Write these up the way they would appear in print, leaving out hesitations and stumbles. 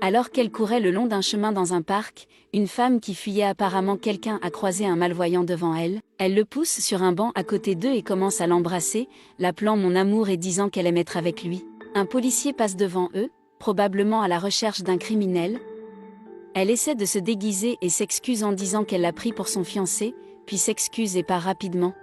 Alors qu'elle courait le long d'un chemin dans un parc, une femme qui fuyait apparemment quelqu'un a croisé un malvoyant devant elle. Elle le pousse sur un banc à côté d'eux et commence à l'embrasser, l'appelant mon amour et disant qu'elle aime être avec lui. Un policier passe devant eux, probablement à la recherche d'un criminel. Elle essaie de se déguiser et s'excuse en disant qu'elle l'a pris pour son fiancé, puis s'excuse et part rapidement.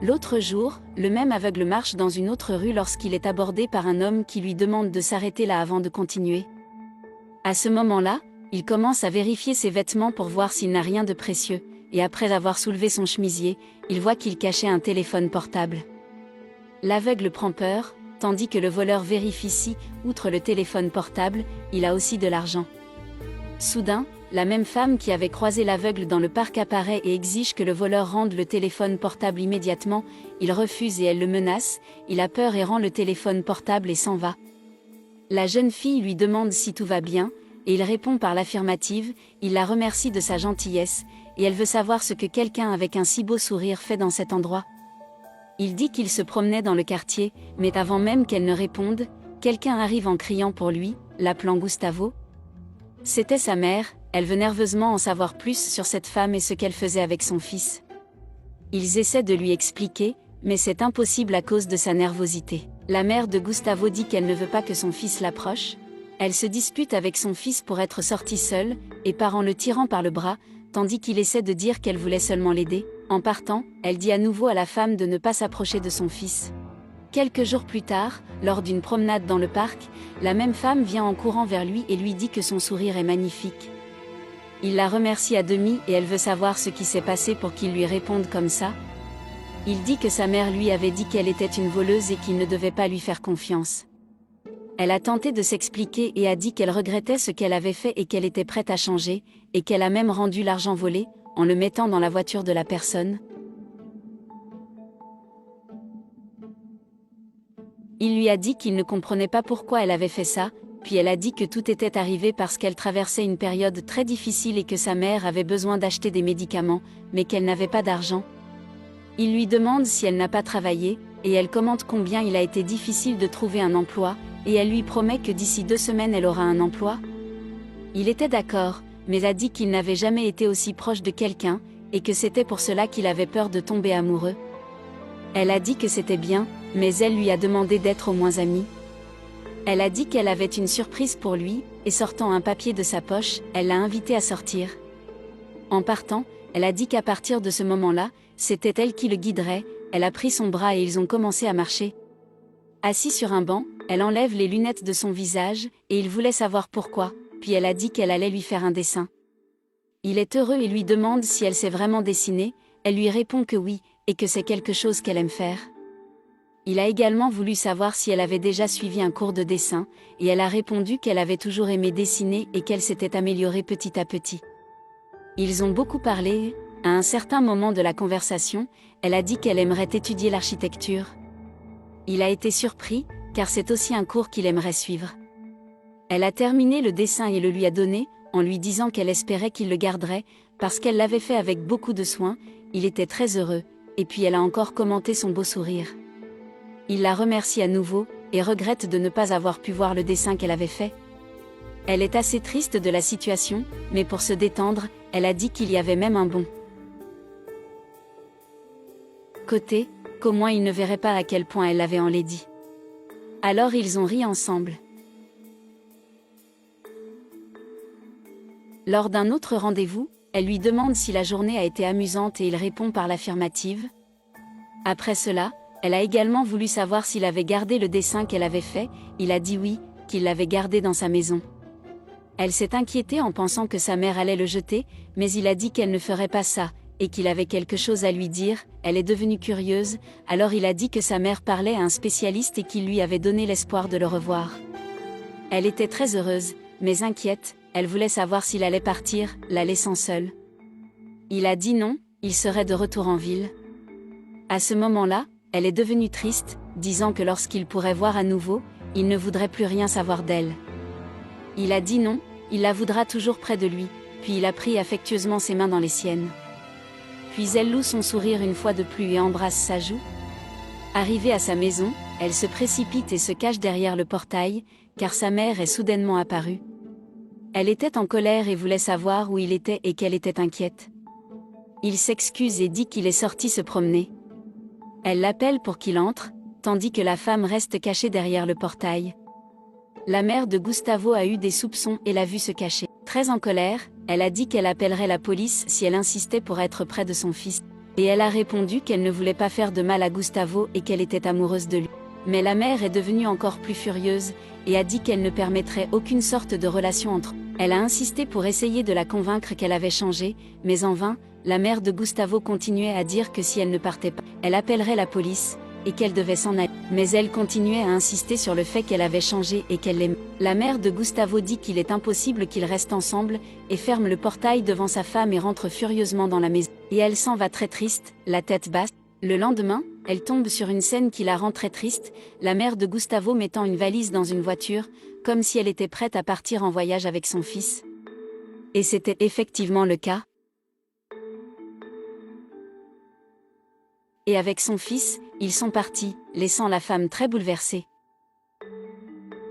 L'autre jour, le même aveugle marche dans une autre rue lorsqu'il est abordé par un homme qui lui demande de s'arrêter là avant de continuer. À ce moment-là, il commence à vérifier ses vêtements pour voir s'il n'a rien de précieux, et après avoir soulevé son chemisier, il voit qu'il cachait un téléphone portable. L'aveugle prend peur, tandis que le voleur vérifie si, outre le téléphone portable, il a aussi de l'argent. Soudain, la même femme qui avait croisé l'aveugle dans le parc apparaît et exige que le voleur rende le téléphone portable immédiatement. Il refuse et elle le menace, il a peur et rend le téléphone portable et s'en va. La jeune fille lui demande si tout va bien, et il répond par l'affirmative, il la remercie de sa gentillesse, et elle veut savoir ce que quelqu'un avec un si beau sourire fait dans cet endroit. Il dit qu'il se promenait dans le quartier, mais avant même qu'elle ne réponde, quelqu'un arrive en criant pour lui, l'appelant Gustavo. C'était sa mère, elle veut nerveusement en savoir plus sur cette femme et ce qu'elle faisait avec son fils. Ils essaient de lui expliquer, mais c'est impossible à cause de sa nervosité. La mère de Gustavo dit qu'elle ne veut pas que son fils l'approche. Elle se dispute avec son fils pour être sortie seule, et part en le tirant par le bras, tandis qu'il essaie de dire qu'elle voulait seulement l'aider. En partant, elle dit à nouveau à la femme de ne pas s'approcher de son fils. Quelques jours plus tard, lors d'une promenade dans le parc, la même femme vient en courant vers lui et lui dit que son sourire est magnifique. Il la remercie à demi et elle veut savoir ce qui s'est passé pour qu'il lui réponde comme ça. Il dit que sa mère lui avait dit qu'elle était une voleuse et qu'il ne devait pas lui faire confiance. Elle a tenté de s'expliquer et a dit qu'elle regrettait ce qu'elle avait fait et qu'elle était prête à changer, et qu'elle a même rendu l'argent volé, en le mettant dans la voiture de la personne. Il lui a dit qu'il ne comprenait pas pourquoi elle avait fait ça, puis elle a dit que tout était arrivé parce qu'elle traversait une période très difficile et que sa mère avait besoin d'acheter des médicaments, mais qu'elle n'avait pas d'argent. Il lui demande si elle n'a pas travaillé, et elle commente combien il a été difficile de trouver un emploi, et elle lui promet que d'ici 2 semaines elle aura un emploi. Il était d'accord, mais a dit qu'il n'avait jamais été aussi proche de quelqu'un, et que c'était pour cela qu'il avait peur de tomber amoureux. Elle a dit que c'était bien, mais elle lui a demandé d'être au moins amis. Elle a dit qu'elle avait une surprise pour lui, et sortant un papier de sa poche, elle l'a invité à sortir. En partant, elle a dit qu'à partir de ce moment-là, c'était elle qui le guiderait, elle a pris son bras et ils ont commencé à marcher. Assis sur un banc, elle enlève les lunettes de son visage, et il voulait savoir pourquoi, puis elle a dit qu'elle allait lui faire un dessin. Il est heureux et lui demande si elle sait vraiment dessiner, elle lui répond que oui, et que c'est quelque chose qu'elle aime faire. Il a également voulu savoir si elle avait déjà suivi un cours de dessin, et elle a répondu qu'elle avait toujours aimé dessiner et qu'elle s'était améliorée petit à petit. Ils ont beaucoup parlé, à un certain moment de la conversation, elle a dit qu'elle aimerait étudier l'architecture. Il a été surpris, car c'est aussi un cours qu'il aimerait suivre. Elle a terminé le dessin et le lui a donné, en lui disant qu'elle espérait qu'il le garderait, parce qu'elle l'avait fait avec beaucoup de soin, il était très heureux, et puis elle a encore commenté son beau sourire. Il la remercie à nouveau, et regrette de ne pas avoir pu voir le dessin qu'elle avait fait. Elle est assez triste de la situation, mais pour se détendre, elle a dit qu'il y avait même un bon côté, qu'au moins il ne verrait pas à quel point elle l'avait enlaidi. Alors ils ont ri ensemble. Lors d'un autre rendez-vous, elle lui demande si la journée a été amusante et il répond par l'affirmative. Après cela, elle a également voulu savoir s'il avait gardé le dessin qu'elle avait fait, il a dit oui, qu'il l'avait gardé dans sa maison. Elle s'est inquiétée en pensant que sa mère allait le jeter, mais il a dit qu'elle ne ferait pas ça, et qu'il avait quelque chose à lui dire. Elle est devenue curieuse, alors il a dit que sa mère parlait à un spécialiste et qu'il lui avait donné l'espoir de le revoir. Elle était très heureuse, mais inquiète, elle voulait savoir s'il allait partir, la laissant seule. Il a dit non, il serait de retour en ville. À ce moment-là, elle est devenue triste, disant que lorsqu'il pourrait voir à nouveau, il ne voudrait plus rien savoir d'elle. Il a dit non, il la voudra toujours près de lui, puis il a pris affectueusement ses mains dans les siennes. Puis elle loue son sourire une fois de plus et embrasse sa joue. Arrivée à sa maison, Elle se précipite et se cache derrière le portail, car sa mère est soudainement apparue. Elle était en colère et voulait savoir où il était et qu'elle était inquiète. Il s'excuse et dit qu'il est sorti se promener. Elle l'appelle pour qu'il entre, tandis que la femme reste cachée derrière le portail. La mère de Gustavo a eu des soupçons et l'a vu se cacher. Très en colère, elle a dit qu'elle appellerait la police si elle insistait pour être près de son fils. Et elle a répondu qu'elle ne voulait pas faire de mal à Gustavo et qu'elle était amoureuse de lui. Mais la mère est devenue encore plus furieuse, et a dit qu'elle ne permettrait aucune sorte de relation entre eux. Elle a insisté pour essayer de la convaincre qu'elle avait changé, mais en vain, la mère de Gustavo continuait à dire que si elle ne partait pas, elle appellerait la police, et qu'elle devait s'en aller. Mais elle continuait à insister sur le fait qu'elle avait changé et qu'elle l'aimait. La mère de Gustavo dit qu'il est impossible qu'ils restent ensemble, et ferme le portail devant sa femme et rentre furieusement dans la maison. Et elle s'en va très triste, la tête basse. Le lendemain, elle tombe sur une scène qui la rend très triste, la mère de Gustavo mettant une valise dans une voiture, comme si elle était prête à partir en voyage avec son fils. Et c'était effectivement le cas. Et avec son fils, ils sont partis, laissant la femme très bouleversée.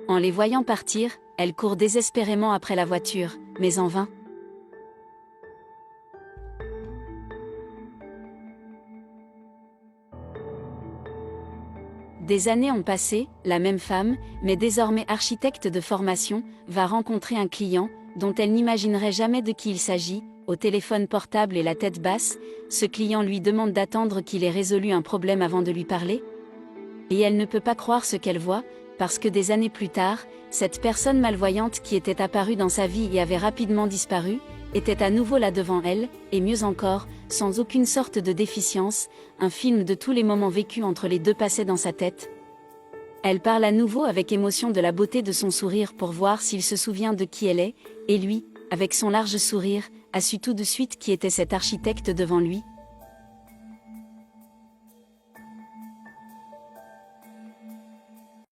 En les voyant partir, elle court désespérément après la voiture, mais en vain. Des années ont passé, la même femme, mais désormais architecte de formation, va rencontrer un client, dont elle n'imaginerait jamais de qui il s'agit, au téléphone portable et la tête basse. Ce client lui demande d'attendre qu'il ait résolu un problème avant de lui parler. Et elle ne peut pas croire ce qu'elle voit, parce que des années plus tard, cette personne malvoyante qui était apparue dans sa vie et avait rapidement disparu, était à nouveau là devant elle, et mieux encore, sans aucune sorte de déficience, un film de tous les moments vécus entre les deux passait dans sa tête. Elle parle à nouveau avec émotion de la beauté de son sourire pour voir s'il se souvient de qui elle est, et lui, avec son large sourire, a su tout de suite qui était cet architecte devant lui,